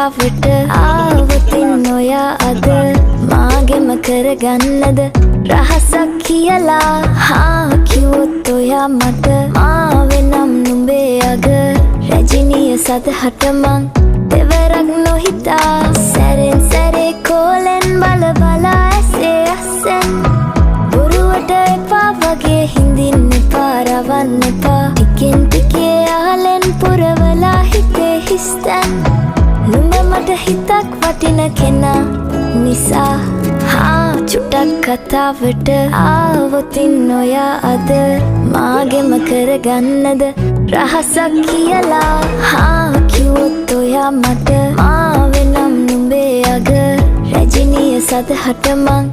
කතාවට ආවතින් ඔයා අද මාගෙම කරගන්නද රහසක් කියලා හා කිව්වොත් ඔයා මට මාවෙනම් නුඹේ අග රැජිනිය සදහට මං දෙවරක් නොහිතා සැරෙන් සැරේ කෝලෙන් බල බලා ඇසේ අස්සෙන් බොරුවට එපා වගේ හිඳින්න එපා රවන්න එපා ටිකෙන් ටිකේ ආලෙන් පුරවලා හිතේ හිස්තැන් නුඹ මට හිතක් වටින කෙනා නිසා හා චුට්ටක් කතාවට ආවොතින් ඔයා අද මාගෙම කරගන්නද රහසක් කියලා හා කිව්වොත් ඔයා මට මාවෙනම් නුඹේ අග රැජිනිය සදහට මං